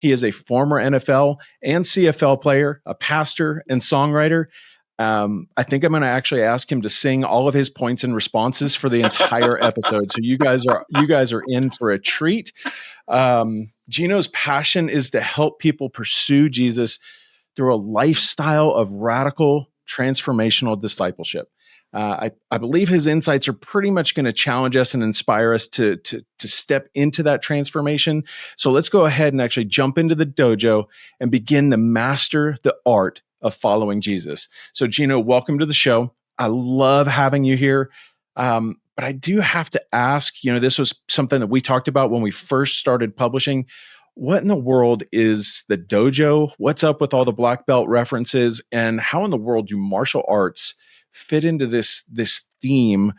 He is a former NFL and CFL player, a pastor and songwriter. I think I'm going to actually ask him to sing all of his points and responses for the entire episode. So you guys are in for a treat. Gino's passion is to help people pursue Jesus through a lifestyle of radical transformational discipleship. I believe his insights are pretty much going to challenge us and inspire us to step into that transformation. So let's go ahead and actually jump into the dojo and begin to master the art of following Jesus. So Gino, welcome to the show. I love having you here. But I do have to ask, this was something that we talked about when we first started publishing. What in the world is the dojo? What's up with all the black belt references? And how in the world do martial arts fit into this theme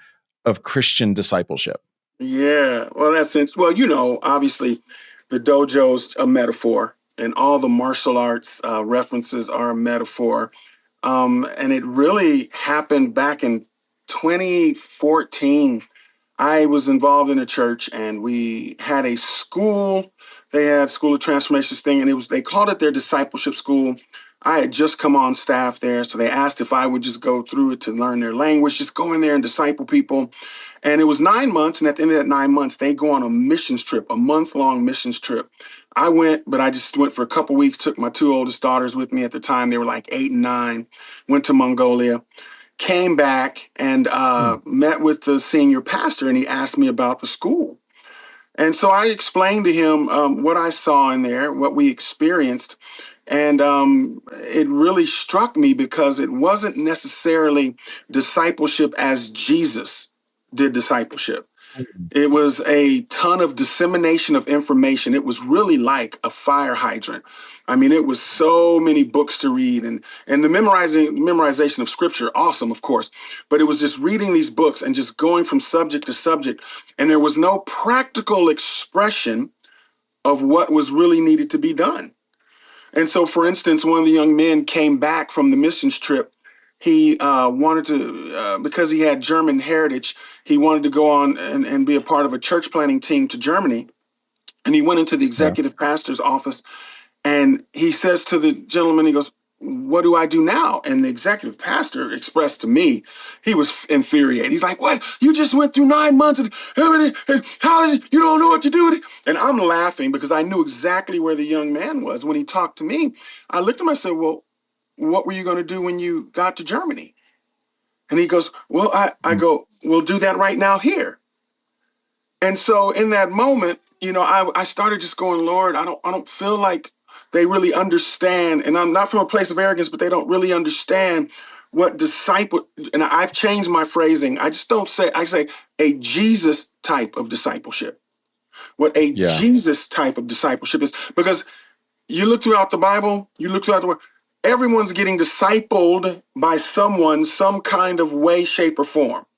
of Christian discipleship? Yeah, well, obviously the dojo's a metaphor and all the martial arts references are a metaphor. And it really happened back in 2014. I was involved in a church and we had a school. They had School of Transformations thing, and they called it their discipleship school. I had just come on staff there, so they asked if I would just go through it to learn their language, just go in there and disciple people. And it was 9 months, and at the end of that 9 months, they go on a missions trip, a month-long missions trip. I went, but I just went for a couple weeks, took my two oldest daughters with me at the time. They were like 8 and 9, went to Mongolia, came back and met with the senior pastor, and he asked me about the school. And so I explained to him what I saw in there, what we experienced. And it really struck me because it wasn't necessarily discipleship as Jesus did discipleship. It was a ton of dissemination of information. It was really like a fire hydrant. I mean, it was so many books to read and the memorization of scripture, awesome, of course. But it was just reading these books and just going from subject to subject. And there was no practical expression of what was really needed to be done. And so, for instance, one of the young men came back from the missions trip. He wanted to, because he had German heritage, he wanted to go on and be a part of a church planting team to Germany. And he went into the executive pastor's office and he says to the gentleman, he goes, "What do I do now?" And the executive pastor expressed to me, he was infuriated. He's like, "What? You just went through 9 months and how is it? You don't know what to do?" And I'm laughing because I knew exactly where the young man was. When he talked to me, I looked at him and I said, "Well, what were you going to do when you got to Germany?" And he goes, "Well, I go, we'll do that right now here." And so in that moment, I started just going, "Lord, I don't feel like they really understand." And I'm not from a place of arrogance, but they don't really understand what disciple. And I've changed my phrasing. I just don't say, I say a Jesus type of discipleship. What a Jesus type of discipleship is, because you look throughout the Bible, you look throughout the world, everyone's getting discipled by someone, some kind of way, shape, or form.